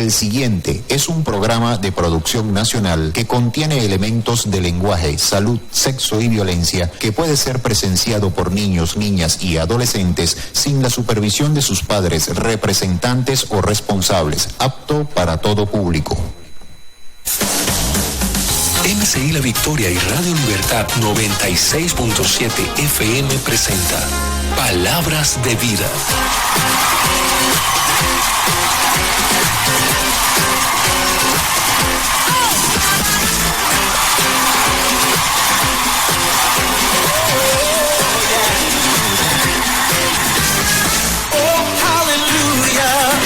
El siguiente es un programa de producción nacional que contiene elementos de lenguaje, salud, sexo y violencia que puede ser presenciado por niños, niñas y adolescentes sin la supervisión de sus padres, representantes o responsables. Apto para todo público. MCI La Victoria y Radio Libertad 96.7 FM presenta Palabras de Vida. Oh, hallelujah.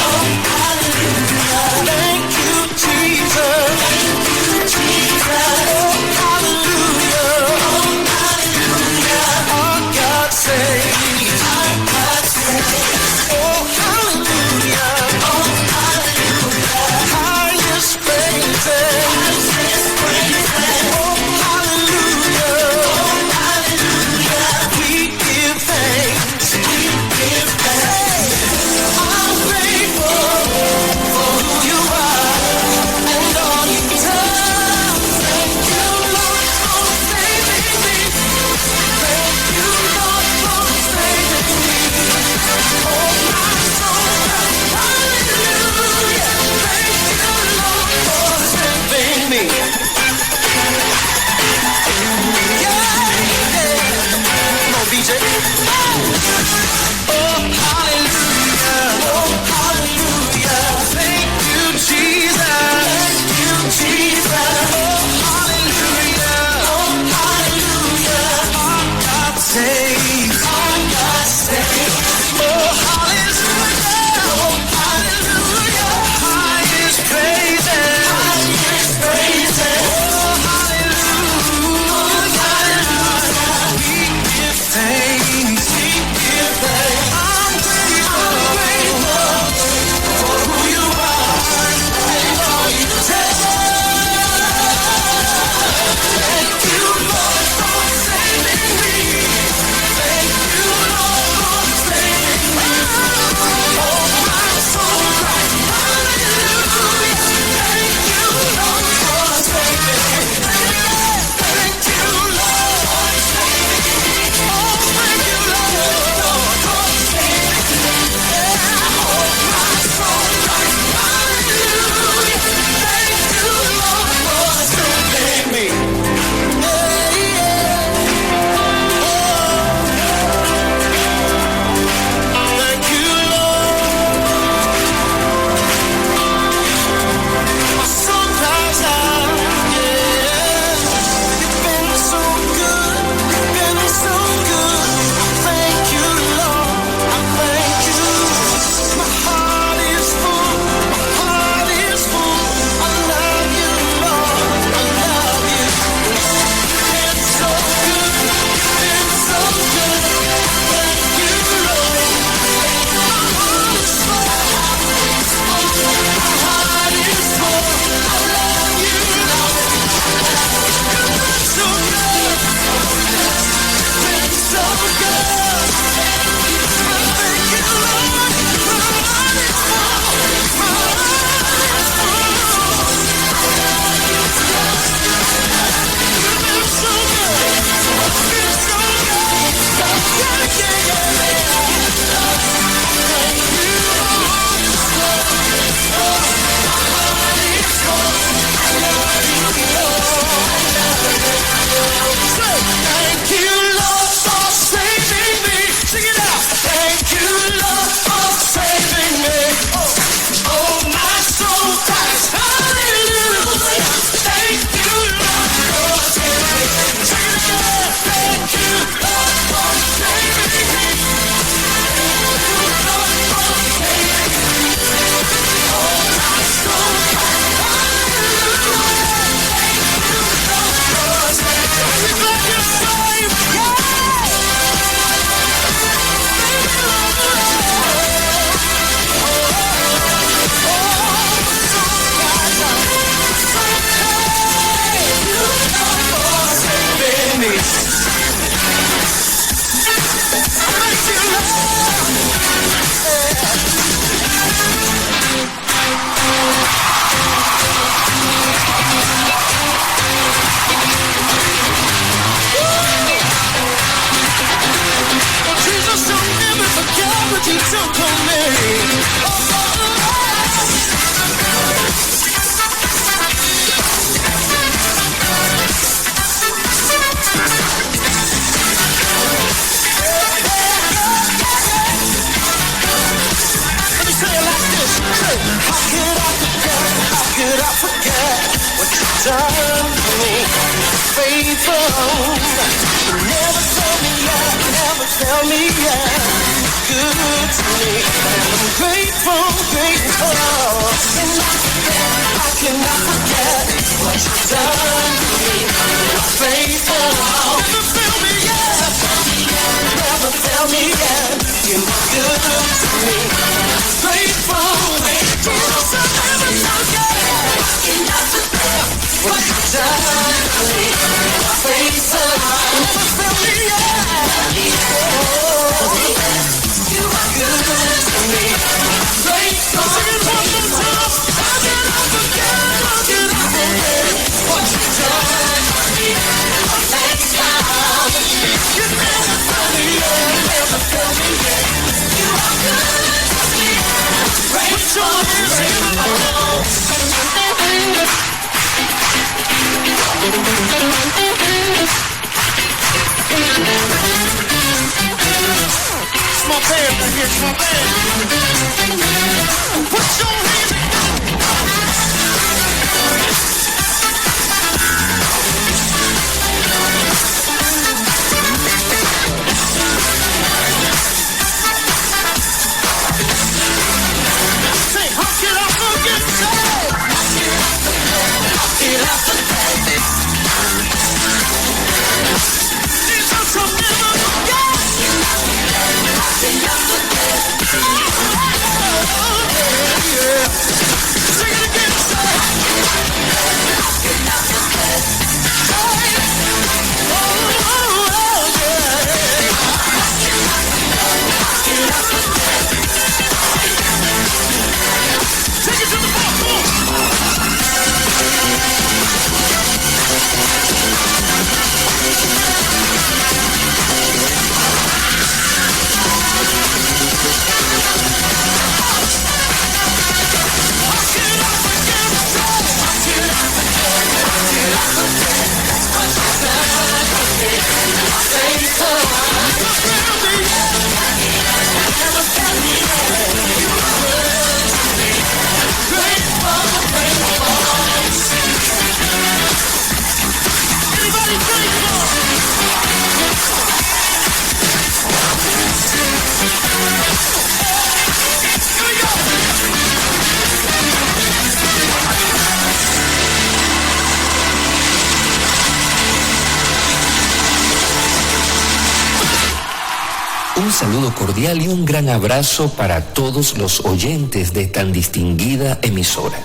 Un saludo cordial y un gran abrazo para todos los oyentes de tan distinguida emisora.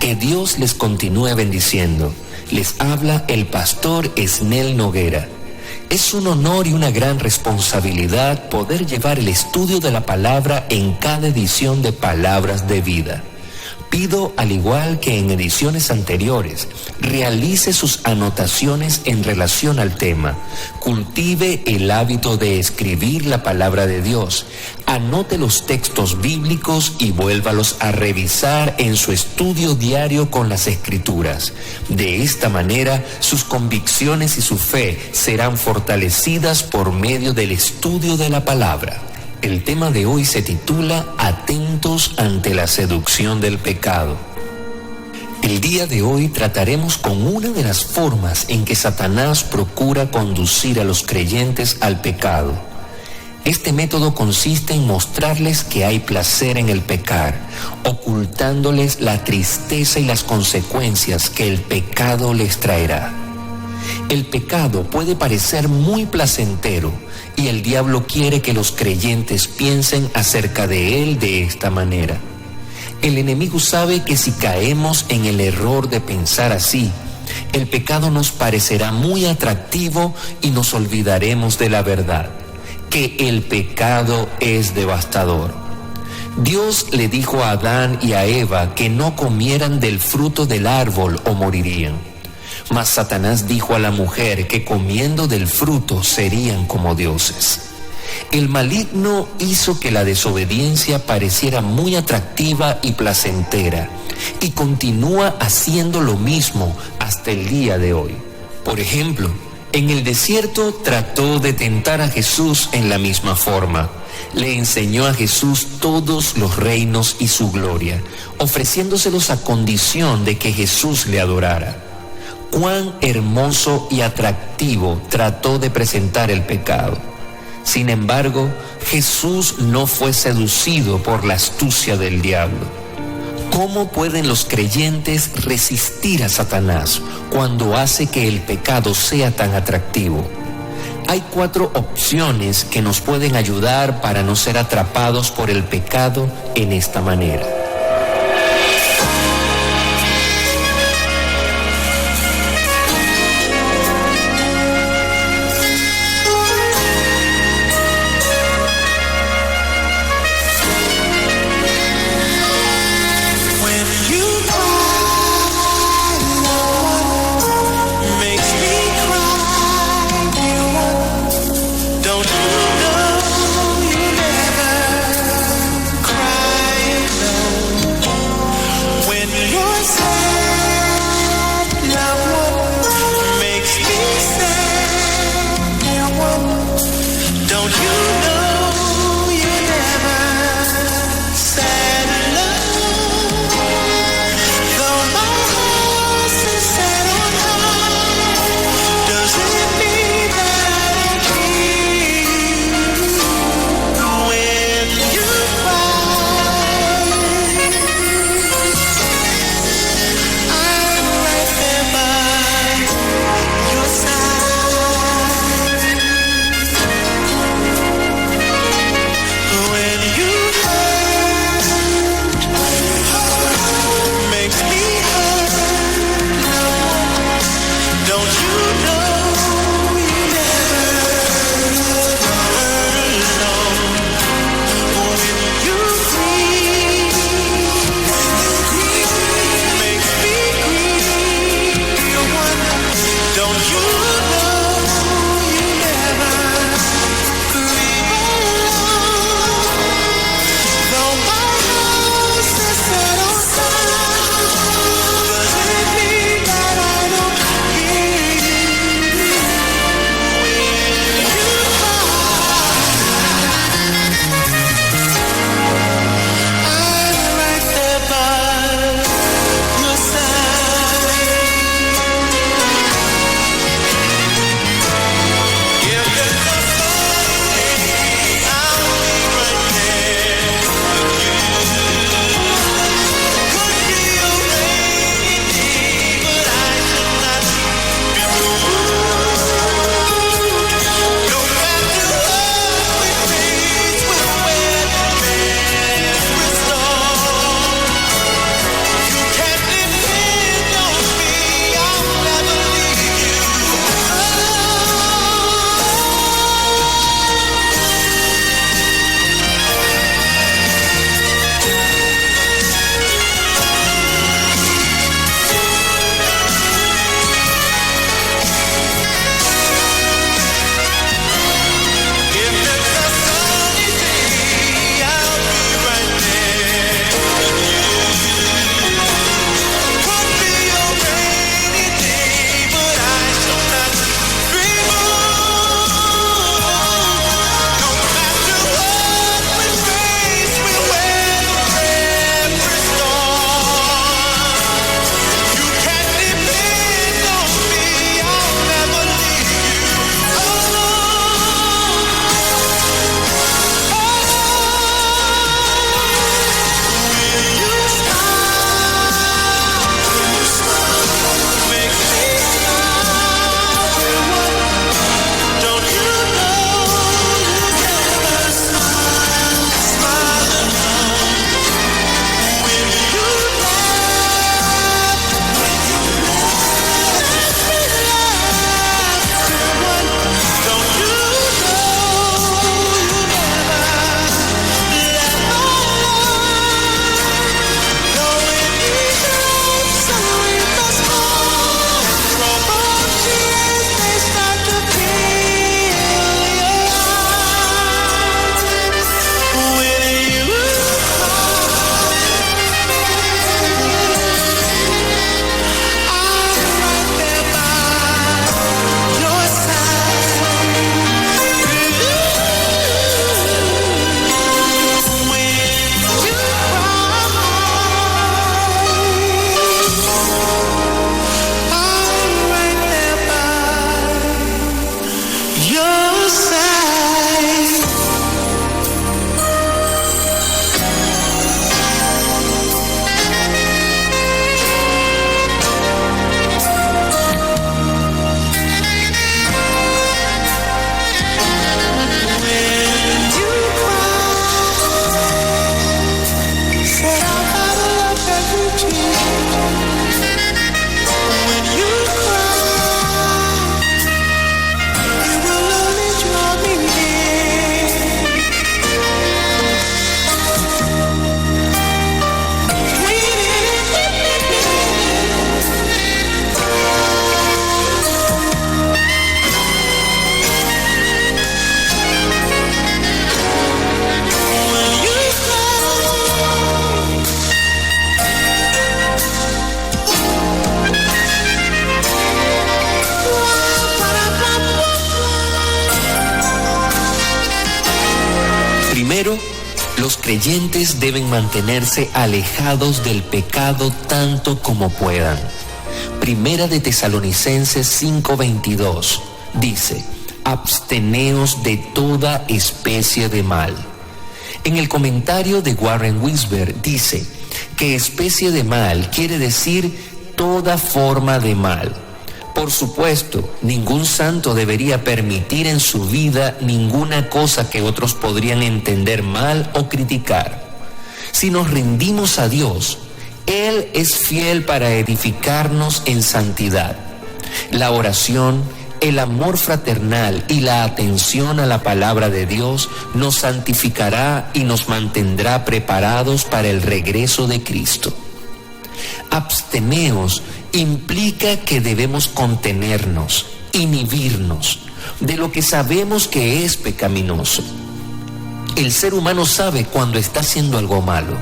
Que Dios les continúe bendiciendo. Les habla el pastor Esnel Noguera. Es un honor y una gran responsabilidad poder llevar el estudio de la palabra en cada edición de Palabras de Vida. Pido, al igual que en ediciones anteriores, realice sus anotaciones en relación al tema, cultive el hábito de escribir la palabra de Dios, anote los textos bíblicos y vuélvalos a revisar en su estudio diario con las Escrituras. De esta manera, sus convicciones y su fe serán fortalecidas por medio del estudio de la palabra. El tema de hoy se titula Atentos ante la seducción del pecado. El día de hoy trataremos con una de las formas en que Satanás procura conducir a los creyentes al pecado. Este método consiste en mostrarles que hay placer en el pecar, ocultándoles la tristeza y las consecuencias que el pecado les traerá. El pecado puede parecer muy placentero y el diablo quiere que los creyentes piensen acerca de él de esta manera. El enemigo sabe que si caemos en el error de pensar así, el pecado nos parecerá muy atractivo y nos olvidaremos de la verdad, que el pecado es devastador. Dios le dijo a Adán y a Eva que no comieran del fruto del árbol o morirían. Mas Satanás dijo a la mujer que comiendo del fruto serían como dioses. El maligno hizo que la desobediencia pareciera muy atractiva y placentera, y continúa haciendo lo mismo hasta el día de hoy. Por ejemplo, En el desierto trató de tentar a Jesús en la misma forma. Le enseñó a Jesús todos los reinos y su gloria, ofreciéndoselos a condición de que Jesús le adorara. Cuán hermoso y atractivo trató de presentar el pecado. Sin embargo, Jesús no fue seducido por la astucia del diablo. ¿Cómo pueden los creyentes resistir a Satanás cuando hace que el pecado sea tan atractivo? Hay 4 opciones que nos pueden ayudar para no ser atrapados por el pecado en esta manera. Don't you know you never cry alone? creyentes deben mantenerse alejados del pecado tanto como puedan. Primera de Tesalonicenses 5:22 dice: absteneos de toda especie de mal. En el comentario de Warren Wiersbe dice que especie de mal quiere decir toda forma de mal. Por supuesto, ningún santo debería permitir en su vida ninguna cosa que otros podrían entender mal o criticar. Si nos rendimos a Dios, Él es fiel para edificarnos en santidad. La oración, el amor fraternal y la atención a la palabra de Dios nos santificará y nos mantendrá preparados para el regreso de Cristo. Absteneos implica que debemos contenernos, inhibirnos de lo que sabemos que es pecaminoso. El ser humano sabe cuando está haciendo algo malo.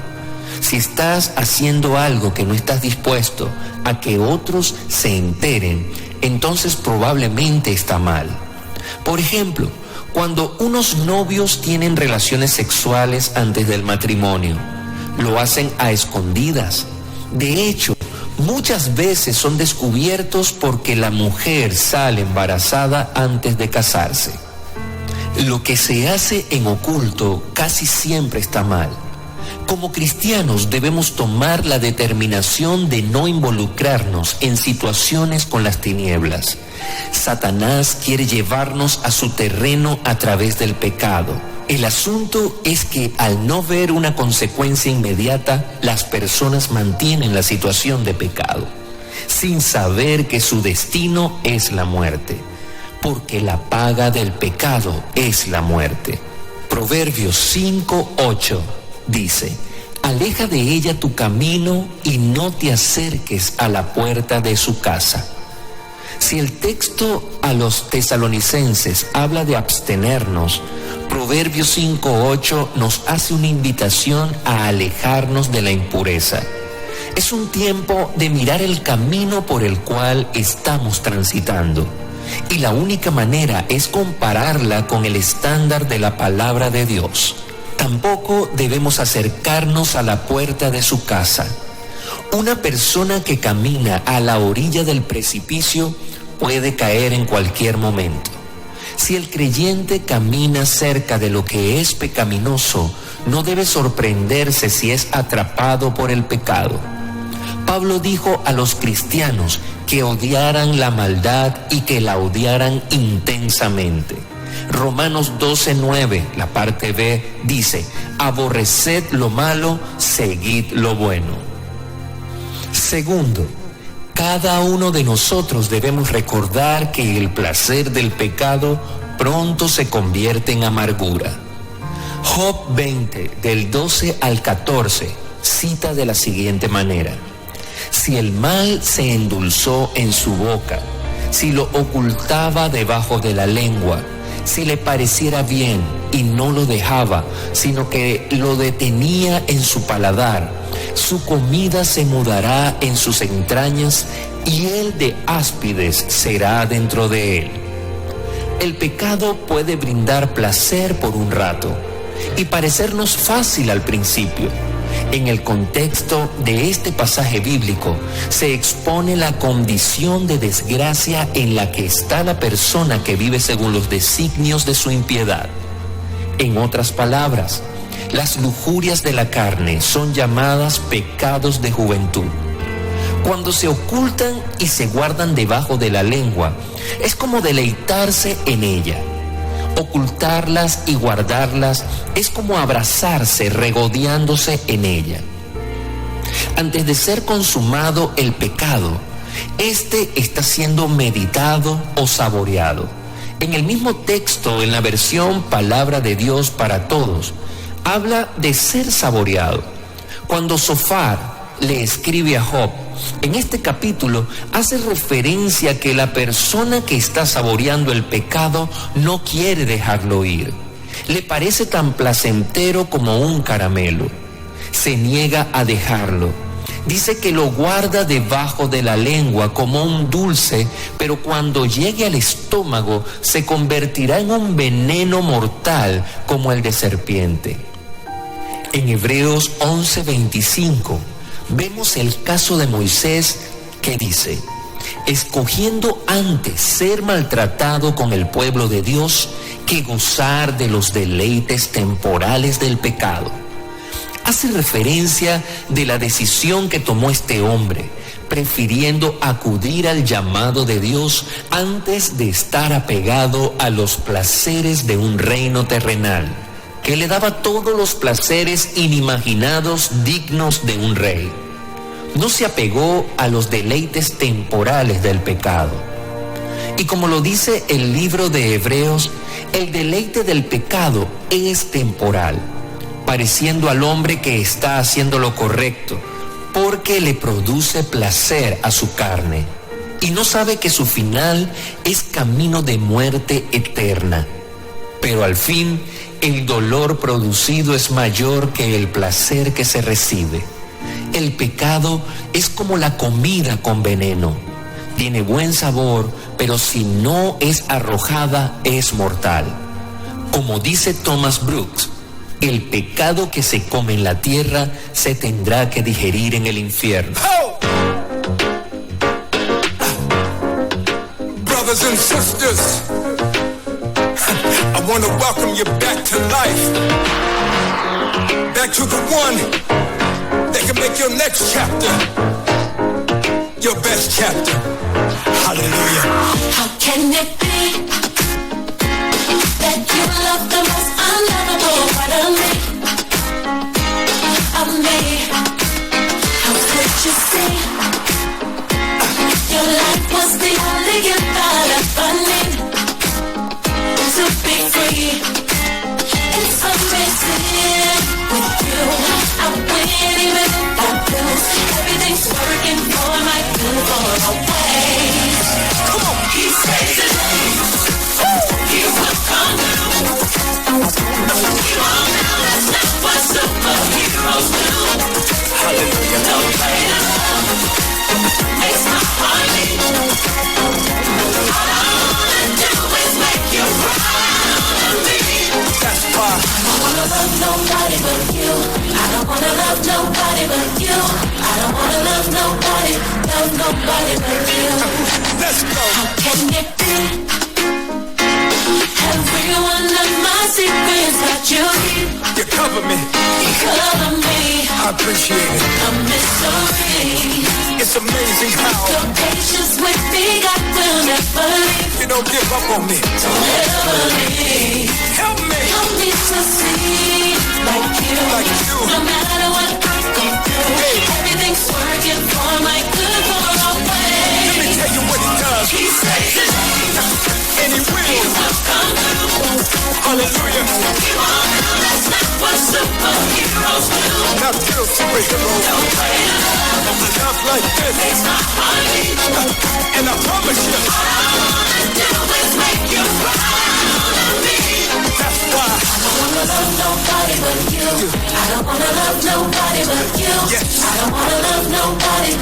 Si estás haciendo algo que no estás dispuesto a que otros se enteren, entonces probablemente está mal. Por ejemplo, cuando unos novios tienen relaciones sexuales antes del matrimonio, lo hacen a escondidas. De hecho, muchas veces son descubiertos porque la mujer sale embarazada antes de casarse. Lo que se hace en oculto casi siempre está mal. Como cristianos debemos tomar la determinación de no involucrarnos en situaciones con las tinieblas. Satanás quiere llevarnos a su terreno a través del pecado. El asunto es que al no ver una consecuencia inmediata, las personas mantienen la situación de pecado, sin saber que su destino es la muerte, porque la paga del pecado es la muerte. Proverbios 5:8 dice: aleja de ella tu camino y no te acerques a la puerta de su casa. Si el texto a los tesalonicenses habla de abstenernos, Proverbios 5:8 nos hace una invitación a alejarnos de la impureza. Es un tiempo de mirar el camino por el cual estamos transitando. Y la única manera es compararla con el estándar de la palabra de Dios. Tampoco debemos acercarnos a la puerta de su casa. Una persona que camina a la orilla del precipicio puede caer en cualquier momento. Si el creyente camina cerca de lo que es pecaminoso, no debe sorprenderse si es atrapado por el pecado. Pablo dijo a los cristianos que odiaran la maldad y que la odiaran intensamente. Romanos 12:9, la parte B, dice: aborreced lo malo, seguid lo bueno. Segundo, cada uno de nosotros debemos recordar que el placer del pecado pronto se convierte en amargura. Job 20, del 12 al 14, cita de la siguiente manera: si el mal se endulzó en su boca, si lo ocultaba debajo de la lengua, si le pareciera bien y no lo dejaba, sino que lo detenía en su paladar, su comida se mudará en sus entrañas y él de áspides será dentro de él. El pecado puede brindar placer por un rato y parecernos fácil al principio. En el contexto de este pasaje bíblico se expone la condición de desgracia en la que está la persona que vive según los designios de su impiedad. En otras palabras, las lujurias de la carne son llamadas pecados de juventud. Cuando se ocultan y se guardan debajo de la lengua, es como deleitarse en ella. Ocultarlas y guardarlas es como abrazarse regodeándose en ella. Antes de ser consumado el pecado, este está siendo meditado o saboreado. En el mismo texto, en la versión Palabra de Dios para Todos, habla de ser saboreado. Cuando Sofar le escribe a Job, en este capítulo hace referencia a que la persona que está saboreando el pecado no quiere dejarlo ir. Le parece tan placentero como un caramelo. Se niega a dejarlo. Dice que lo guarda debajo de la lengua como un dulce, pero cuando llegue al estómago se convertirá en un veneno mortal como el de serpiente. En Hebreos 11:25 vemos el caso de Moisés que dice: escogiendo antes ser maltratado con el pueblo de Dios que gozar de los deleites temporales del pecado. Hace referencia de la decisión que tomó este hombre, prefiriendo acudir al llamado de Dios antes de estar apegado a los placeres de un reino terrenal, que le daba todos los placeres inimaginados dignos de un rey. No se apegó a los deleites temporales del pecado. Y como lo dice el libro de Hebreos, el deleite del pecado es temporal, pareciendo al hombre que está haciendo lo correcto, porque le produce placer a su carne, y no sabe que su final es camino de muerte eterna. Pero al fin, el dolor producido es mayor que el placer que se recibe. El pecado es como la comida con veneno. Tiene buen sabor, pero si no es arrojada, es mortal. Como dice Thomas Brooks, el pecado que se come en la tierra se tendrá que digerir en el infierno. Oh! Brothers and sisters, I want to welcome you back to life. Back to the one that can make your next chapter your best chapter. Hallelujah. How can it be that you love the most unlovable part of me? How could you see your life was the only gift I'll ever need to be free? It's amazing with you. I win even if I lose. Everything's working for my good always. Come on, He says his name. He will come through. You all know that's not what superheroes do. hallelujah. No way to love makes my heart beat. All I wanna do is make you proud of me. That's why I don't wanna love nobody but you. I don't wanna love nobody but you. I don't wanna love nobody but you. let's go. How can it be? Every one of my secrets that you keep, You cover me. you cover me. I appreciate it. A mystery. It's amazing how Your patience with me, God will never leave. you don't give up on me. Don't ever leave. Help me. Help me to see like you. Like you. No matter what I go through, Hey. everything's working for my good for Let me always. tell you what he does. He says his name, And he will. will come through. Hallelujah. You all know that's not what superheroes do. Not real superheroes. No way to love Love like this. makes my heart beat. And I promise you, All I wanna do is make you proud of me. that's why. I don't wanna love nobody but you. I don't wanna love nobody but you. Yes. I don't wanna love nobody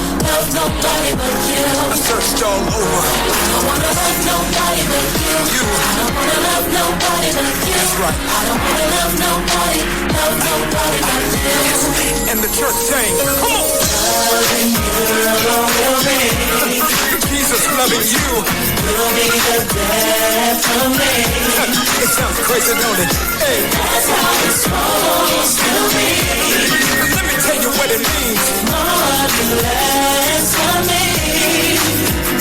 but you. I searched all over. I don't wanna love nobody but you. You. I don't wanna love nobody but you. That's right. I don't wanna love nobody but you. And the church sang, come on. Loving you will be Jesus loving you. the death of me. It sounds crazy, don't it? Hey, That's how it's supposed to be. let me tell you what it means. More than less for me.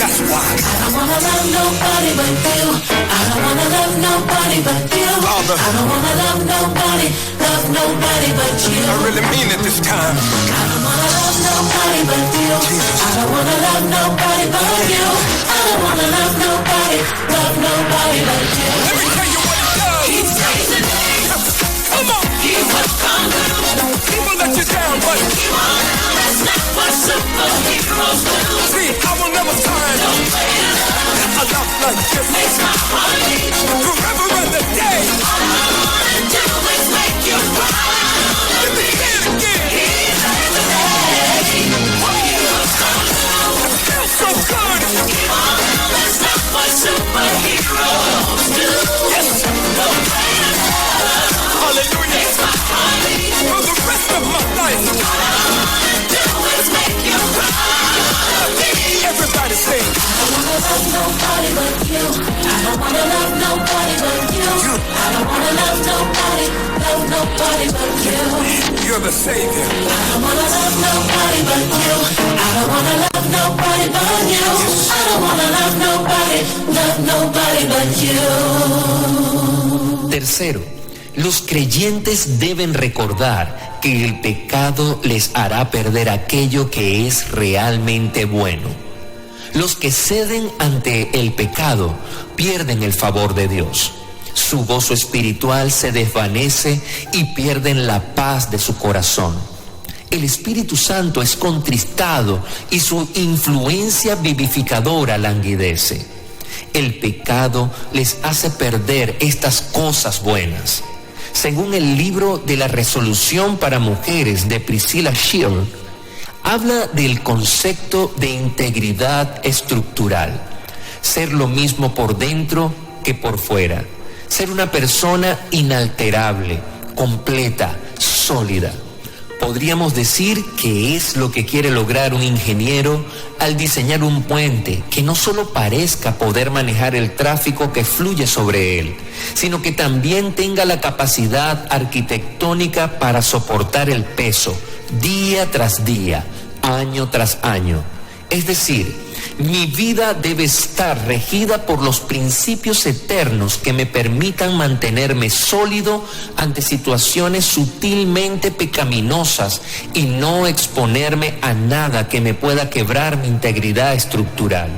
That's why. I don't wanna love nobody but you. I don't wanna love nobody but you. Father. I don't wanna love nobody but you. I really mean it this time. I don't wanna love nobody but you. I don't wanna love nobody but you. I don't wanna love nobody but you. Let me tell you what it does. He says the name. Come on. He will come through. He will let you down, but You all know that's not what superheroes do. see, I will never find No way to love a love like this. makes my heart beat. Forever and a day. All I wanna do is make you proud. Let me say it again. He says the name. He will come through. Feels so good. You all know that's not what superheroes do. Yes. No way to love Hallelujah. makes my heart beat. For the nobody but you. You're the Savior. I don't wanna love nobody but you. I don't wanna love nobody but you. I don't wanna love nobody but you. Tercero, los creyentes deben recordar que el pecado les hará perder aquello que es realmente bueno. Los que ceden ante el pecado pierden el favor de Dios. Su gozo espiritual se desvanece y pierden la paz de su corazón. El Espíritu Santo es contristado y su influencia vivificadora languidece. El pecado les hace perder estas cosas buenas. Según el libro de la Resolución para Mujeres de Priscilla Shield, habla del concepto de integridad estructural. Ser lo mismo por dentro que por fuera. Ser una persona inalterable, completa, sólida. Podríamos decir que es lo que quiere lograr un ingeniero al diseñar un puente que no solo parezca poder manejar el tráfico que fluye sobre él, sino que también tenga la capacidad arquitectónica para soportar el peso día tras día, año tras año. Es decir, mi vida debe estar regida por los principios eternos que me permitan mantenerme sólido ante situaciones sutilmente pecaminosas y no exponerme a nada que me pueda quebrar mi integridad estructural.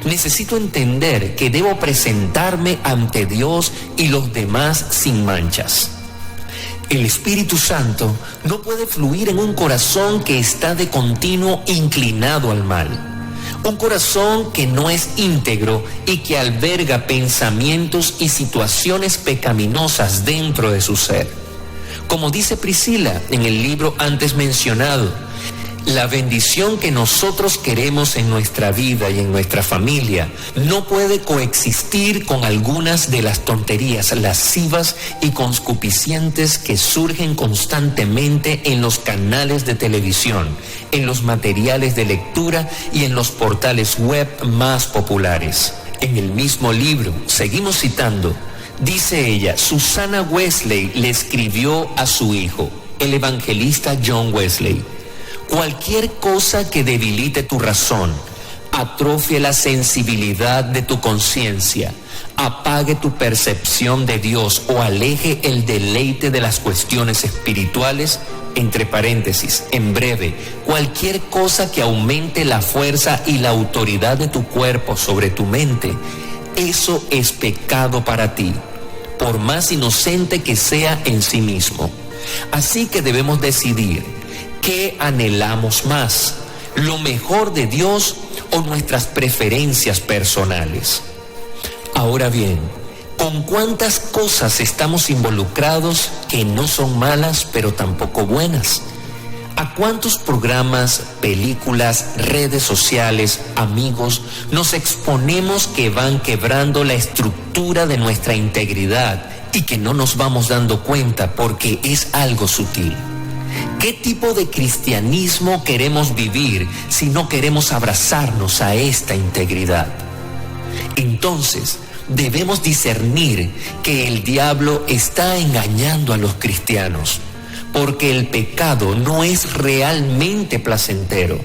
Necesito entender que debo presentarme ante Dios y los demás sin manchas. El Espíritu Santo no puede fluir en un corazón que está de continuo inclinado al mal. Un corazón que no es íntegro y que alberga pensamientos y situaciones pecaminosas dentro de su ser. Como dice Priscilla en el libro antes mencionado, la bendición que nosotros queremos en nuestra vida y en nuestra familia no puede coexistir con algunas de las tonterías lascivas y concupiscentes que surgen constantemente en los canales de televisión, en los materiales de lectura y en los portales web más populares. En el mismo libro, seguimos citando, dice ella, Susana Wesley le escribió a su hijo, el evangelista John Wesley: cualquier cosa que debilite tu razón, atrofie la sensibilidad de tu conciencia, apague tu percepción de Dios o aleje el deleite de las cuestiones espirituales, entre paréntesis, en breve, cualquier cosa que aumente la fuerza y la autoridad de tu cuerpo sobre tu mente, eso es pecado para ti, por más inocente que sea en sí mismo. Así que debemos decidir: ¿qué anhelamos más? ¿Lo mejor de Dios o nuestras preferencias personales? Ahora bien, ¿con cuántas cosas estamos involucrados que no son malas pero tampoco buenas? ¿A cuántos programas, películas, redes sociales, amigos nos exponemos que van quebrando la estructura de nuestra integridad y que no nos vamos dando cuenta porque es algo sutil? ¿Qué tipo de cristianismo queremos vivir si no queremos abrazarnos a esta integridad? Entonces, debemos discernir que el diablo está engañando a los cristianos, porque el pecado no es realmente placentero.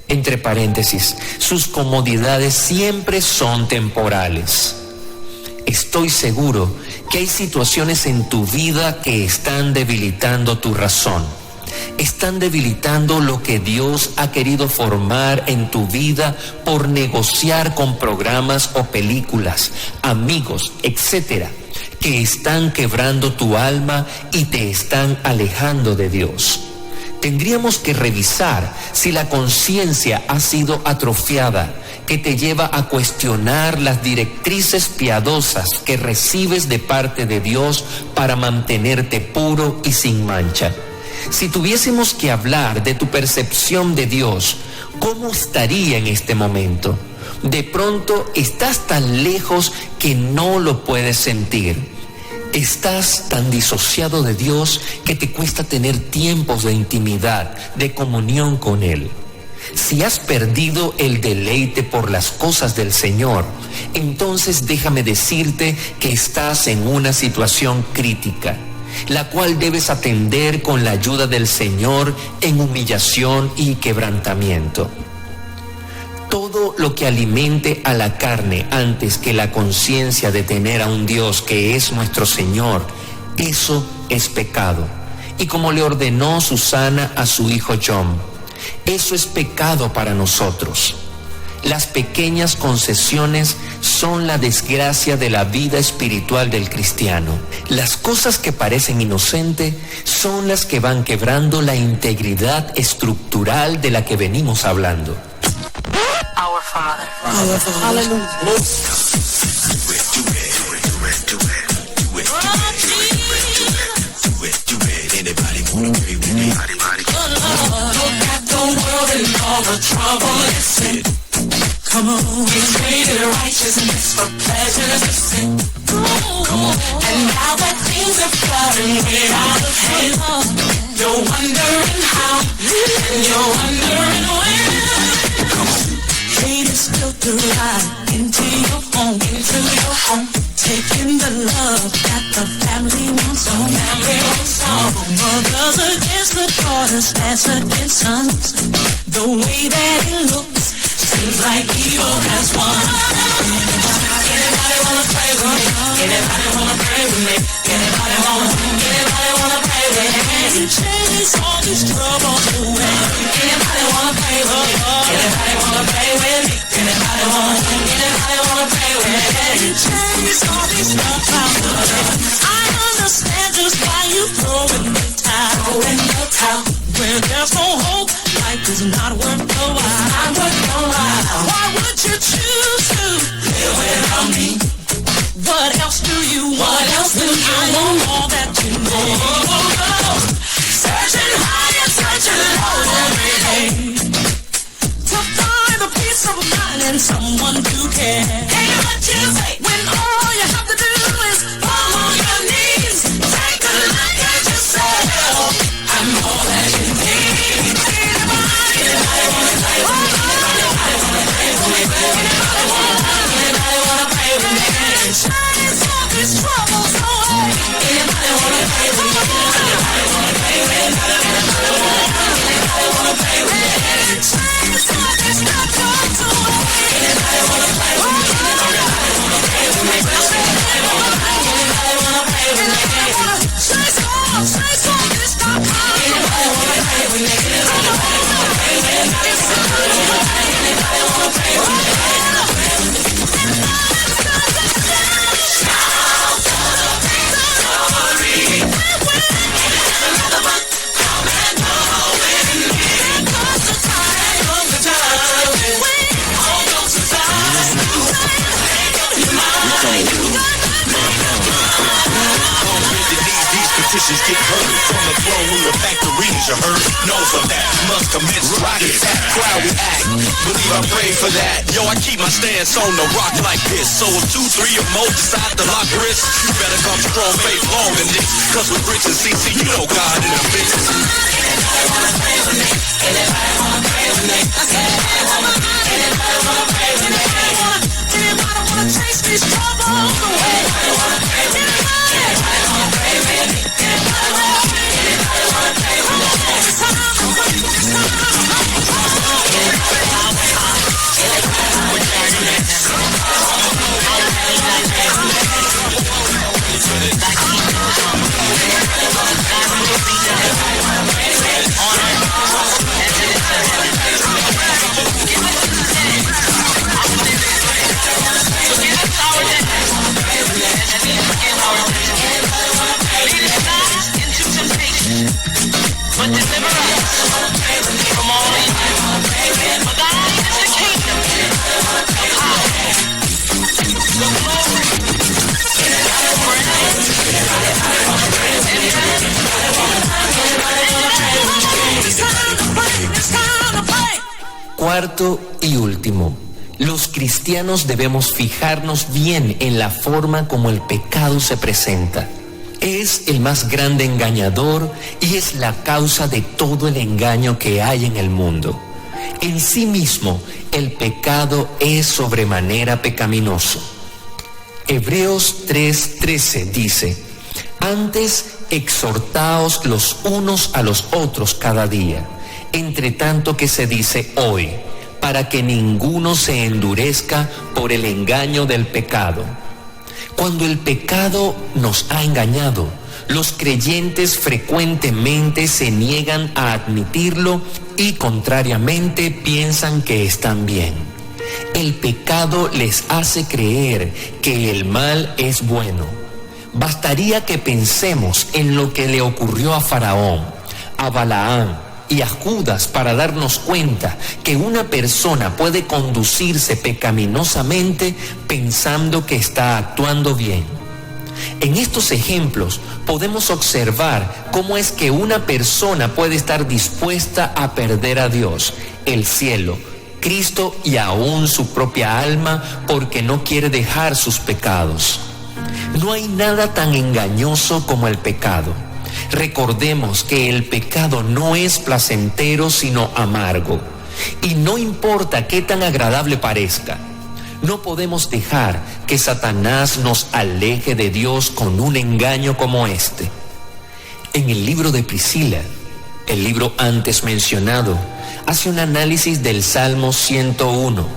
Entre paréntesis, sus comodidades siempre son temporales. Estoy seguro que hay situaciones en tu vida que están debilitando tu razón. Están debilitando lo que Dios ha querido formar en tu vida por negociar con programas o películas, amigos, etcétera, que están quebrando tu alma y te están alejando de Dios. Tendríamos que revisar si la conciencia ha sido atrofiada, que te lleva a cuestionar las directrices piadosas que recibes de parte de Dios para mantenerte puro y sin mancha. Si tuviésemos que hablar de tu percepción de Dios, ¿cómo estaría en este momento? De pronto estás tan lejos que no lo puedes sentir. Estás tan disociado de Dios que te cuesta tener tiempos de intimidad, de comunión con Él. Si has perdido el deleite por las cosas del Señor, entonces déjame decirte que estás en una situación crítica. la cual debes atender con la ayuda del Señor en humillación y quebrantamiento. Todo lo que alimente a la carne antes que la conciencia de tener a un Dios que es nuestro Señor, eso es pecado. Y como le ordenó Susana a su hijo John, eso es pecado para nosotros. Las pequeñas concesiones son la desgracia de la vida espiritual del cristiano. Las cosas que parecen inocentes son las que van quebrando la integridad estructural de la que venimos hablando. Our Father. Hallelujah. Anybody wanna pray with me? Look at the world and all the trouble it's in. Come on, we traded righteousness for pleasures of sin. Come on, and now that things are falling way out of hand, you're wondering how, and you're wondering when. Come on, hate is filtered right into your home, taking the love that the family wants on. Mothers against the daughters, dads against sons. The way that it looks seems like evil has won. Anybody wanna pray with me? Anybody wanna pray with me? Anybody wanna pray with me? Chase all these troubles away. Anybody wanna pray with me? Anybody wanna pray with me? Anybody wanna pray with me? Chase all these troubles away. I understand just why you throw in the towel. Where there's no hope, life is not worth the while. Why would you choose to live without me? What else do you want? I want all that you know. Searching high and searching low every day to find a peace of mind and someone to care. Hey, what you say when all you have to do is fall on your knees? Take a look at yourself. I'm all that you need. Anybody wanna pray with me? Anybody wanna pray with me? Anybody wanna pray with me? Chase all these troubles away. Anybody wanna pray with me? Anybody wanna pray with me? Anybody wanna pray with me? Chase all these troubles away. Anybody wanna pray with me? Anybody wanna pray with me? Anybody wanna pray with me? Chase all these troubles away. Anybody wanna pray with me? Anybody wanna pray with me? Anybody wanna pray with me? Petitions get heard from the throne room of factories. You heard? Know for that. Must commence rocket attack. Crowd react. Believe I pray for that. Yo, I keep my stance on the rock like this. So if 2, 3 or more decide to lock wrists, you better come strong, faith long than this. Cause with Rich and CC, you know God in the mix. Anybody wanna pray with me? Anybody wanna pray with me? Anybody wanna pray with me? Anybody wanna chase these troubles away? Anybody wanna pray with me? Anybody wanna pray with me? Anybody wanna pray with me? It's time to pray. It's time to but deliver us from all evil. For thine is the kingdom, the power, the glory, Cuarto y último, los cristianos debemos fijarnos bien en la forma como el pecado se presenta. Es el más grande engañador y es la causa de todo el engaño que hay en el mundo. En sí mismo, el pecado es sobremanera pecaminoso. Hebreos 3:13 dice: antes exhortaos los unos a los otros cada día, entre tanto que se dice hoy, para que ninguno se endurezca por el engaño del pecado. Cuando el pecado nos ha engañado, los creyentes frecuentemente se niegan a admitirlo y contrariamente piensan que están bien. El pecado les hace creer que el mal es bueno. Bastaría que pensemos en lo que le ocurrió a Faraón, a Balaam y a Judas para darnos cuenta que una persona puede conducirse pecaminosamente pensando que está actuando bien. En estos ejemplos podemos observar cómo es que una persona puede estar dispuesta a perder a Dios, el cielo, Cristo y aún su propia alma porque no quiere dejar sus pecados. No hay nada tan engañoso como el pecado. Recordemos que el pecado no es placentero sino amargo. Y no importa qué tan agradable parezca, no podemos dejar que Satanás nos aleje de Dios con un engaño como este. En el libro de Priscila, el libro antes mencionado, hace un análisis del Salmo 101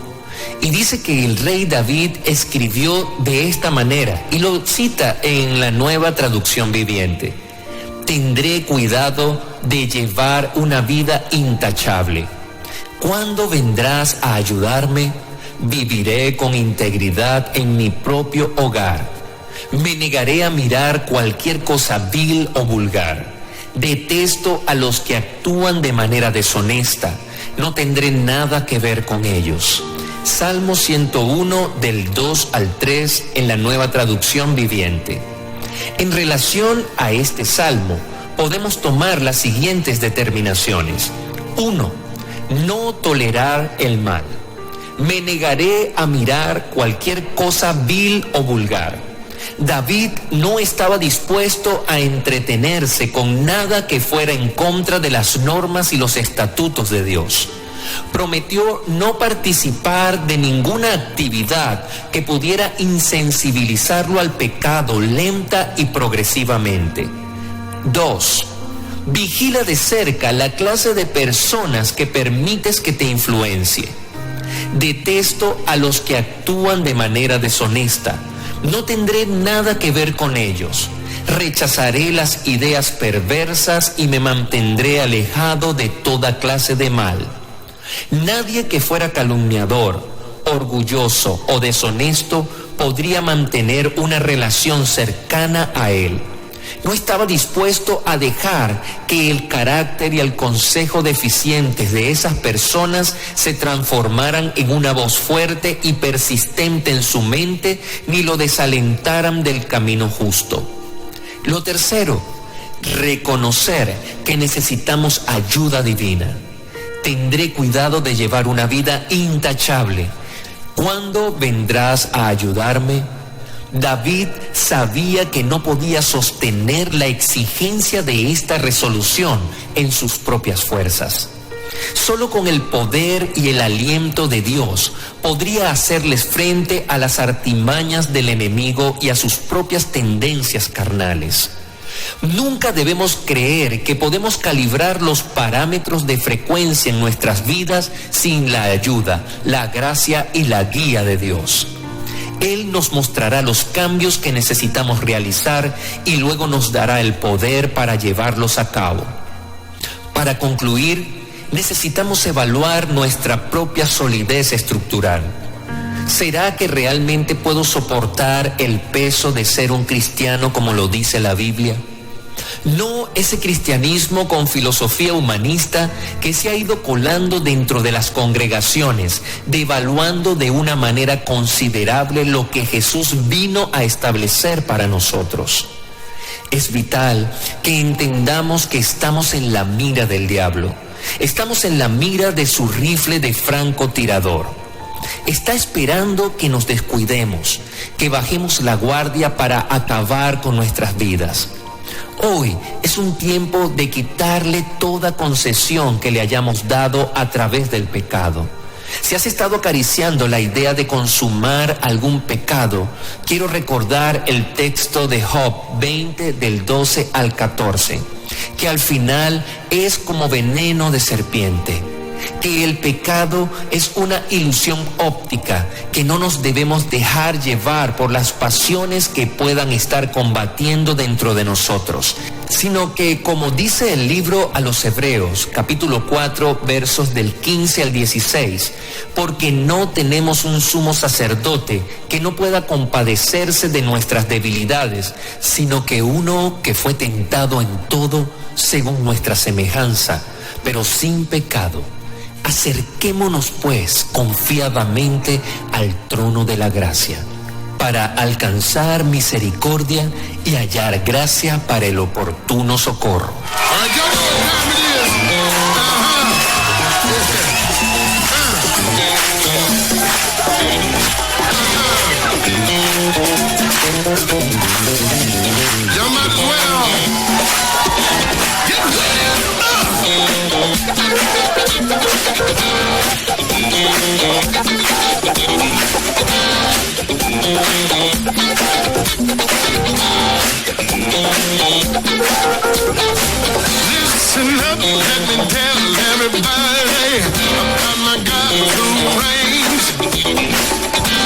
y dice que el rey David escribió de esta manera y lo cita en la Nueva Traducción Viviente: tendré cuidado de llevar una vida intachable. ¿Cuándo vendrás a ayudarme? Viviré con integridad en mi propio hogar. Me negaré a mirar cualquier cosa vil o vulgar. Detesto a los que actúan de manera deshonesta. No tendré nada que ver con ellos. Salmo 101 del 2 al 3 en la Nueva Traducción Viviente. En relación a este salmo, podemos tomar las siguientes determinaciones. 1. No tolerar el mal. Me negaré a mirar cualquier cosa vil o vulgar. David no estaba dispuesto a entretenerse con nada que fuera en contra de las normas y los estatutos de Dios. Prometió no participar de ninguna actividad que pudiera insensibilizarlo al pecado lenta y progresivamente. 2. Vigila de cerca la clase de personas que permites que te influencie. Detesto a los que actúan de manera deshonesta. No tendré nada que ver con ellos. Rechazaré las ideas perversas y me mantendré alejado de toda clase de mal. Nadie que fuera calumniador, orgulloso o deshonesto podría mantener una relación cercana a él. No estaba dispuesto a dejar que el carácter y el consejo deficientes de esas personas se transformaran en una voz fuerte y persistente en su mente, ni lo desalentaran del camino justo. Lo tercero, reconocer que necesitamos ayuda divina. Tendré cuidado de llevar una vida intachable. ¿Cuándo vendrás a ayudarme? David sabía que no podía sostener la exigencia de esta resolución en sus propias fuerzas. Solo con el poder y el aliento de Dios podría hacerles frente a las artimañas del enemigo y a sus propias tendencias carnales. Nunca debemos creer que podemos calibrar los parámetros de frecuencia en nuestras vidas sin la ayuda, la gracia y la guía de Dios. Él nos mostrará los cambios que necesitamos realizar y luego nos dará el poder para llevarlos a cabo. Para concluir, necesitamos evaluar nuestra propia solidez estructural. ¿Será que realmente puedo soportar el peso de ser un cristiano como lo dice la Biblia? No ese cristianismo con filosofía humanista que se ha ido colando dentro de las congregaciones, devaluando de una manera considerable lo que Jesús vino a establecer para nosotros. Es vital que entendamos que estamos en la mira del diablo. Estamos en la mira de su rifle de francotirador. Está esperando que nos descuidemos, que bajemos la guardia para acabar con nuestras vidas. Hoy es un tiempo de quitarle toda concesión que le hayamos dado a través del pecado. Si has estado acariciando la idea de consumar algún pecado, quiero recordar el texto de Job 20 del 12 al 14, que al final es como veneno de serpiente, que el pecado es una ilusión óptica, que no nos debemos dejar llevar por las pasiones que puedan estar combatiendo dentro de nosotros, sino que, como dice el libro a los Hebreos, capítulo 4, versos del 15 al 16, porque no tenemos un sumo sacerdote que no pueda compadecerse de nuestras debilidades, sino que uno que fue tentado en todo según nuestra semejanza, pero sin pecado. Acerquémonos pues confiadamente al trono de la gracia, para alcanzar misericordia y hallar gracia para el oportuno socorro. Listen up, let me tell everybody about my God who reigns.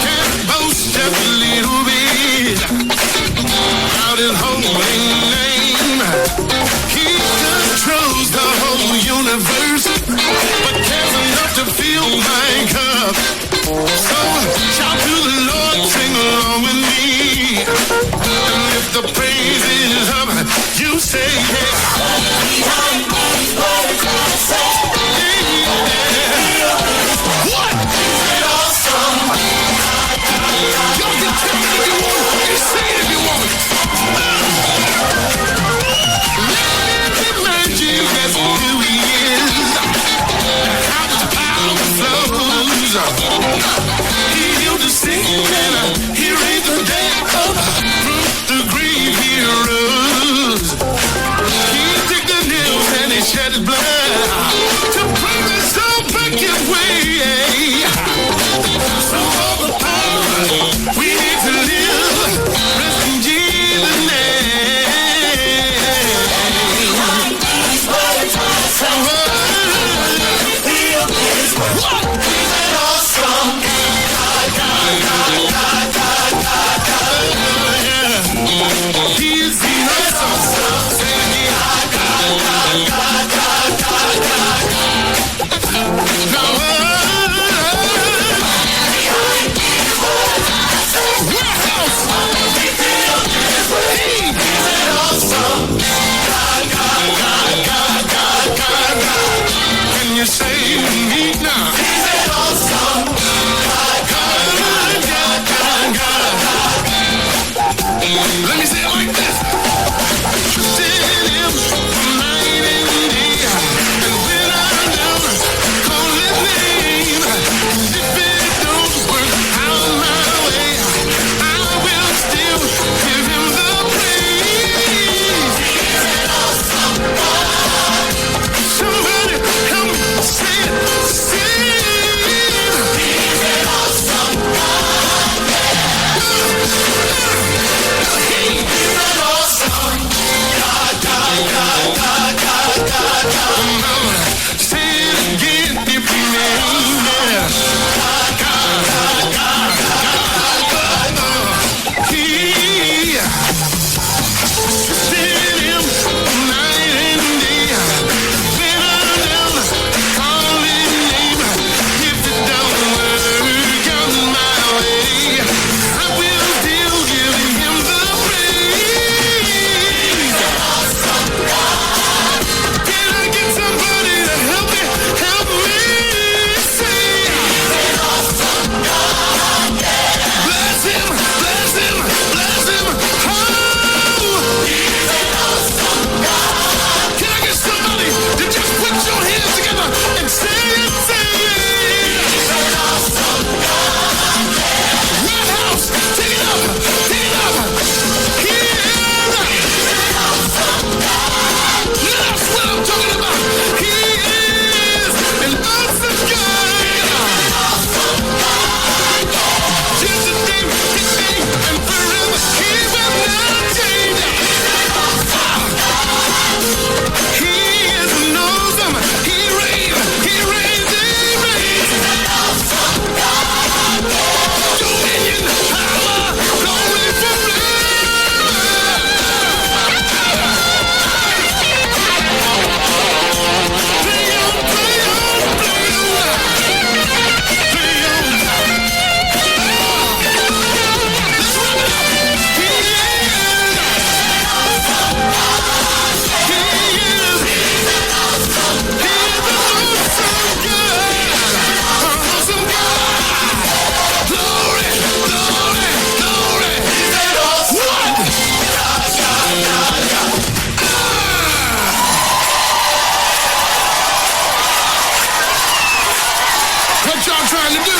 Can't boast just a little bit about his holy name. He controls the whole universe, but cares enough to fill my cup. So shout to the Lord, sing along with me, and lift the praises up. You say yeah. Behind these words I say, Yeah. What? is it awesome? Y'all can tell me if you want. You say it if you want. Let me remind you that's who he is. How his power flows. He healed the sick and he raised the dead up from the grave he rose. He took the nails and he shed his blood to bring us all back his way. So all the power we need to live, rest in Jesus' name. Behind these words I say, feel his word. What? Is it awesome? He's the awesome. Say it again. Now, warehouse. Can you say me now? Let me say it like this. Trusted him night and day, and when I'm down, call his name. And if it don't work out my way, I will still give him the praise. Somebody help me say it, say it.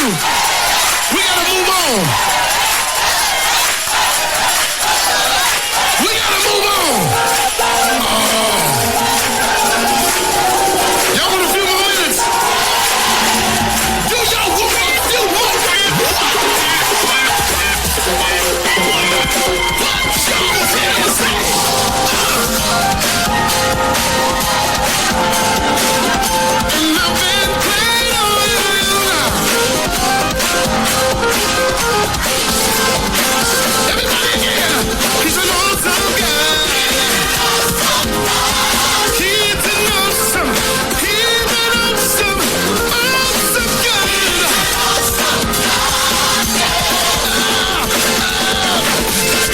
We gotta move on. We gotta move on. Y'all want a few more minutes? Do y'all want a few more minutes? Put your hands up. And I've been playing on you. Everybody here, he's an awesome guy. He's an awesome, he's an awesome, awesome guy.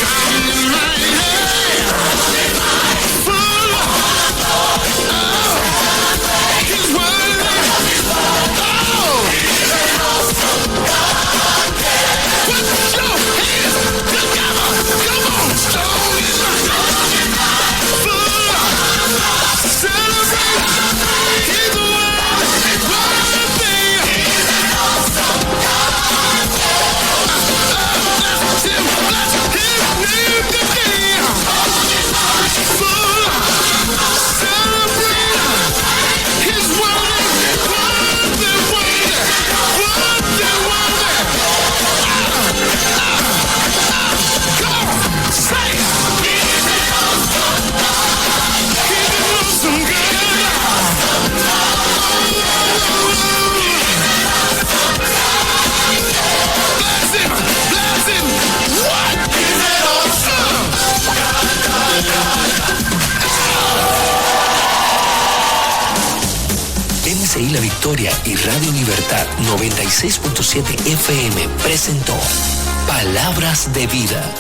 I'm in my head, full of, he's worthy. Put your hands together. Come on, strong enough. Full of, celebrate. He's the one thing. Bless him name today. Full of, celebrate. He's worthy. MCI La Victoria y Radio Libertad 96.7 FM presentó Palabras de Vida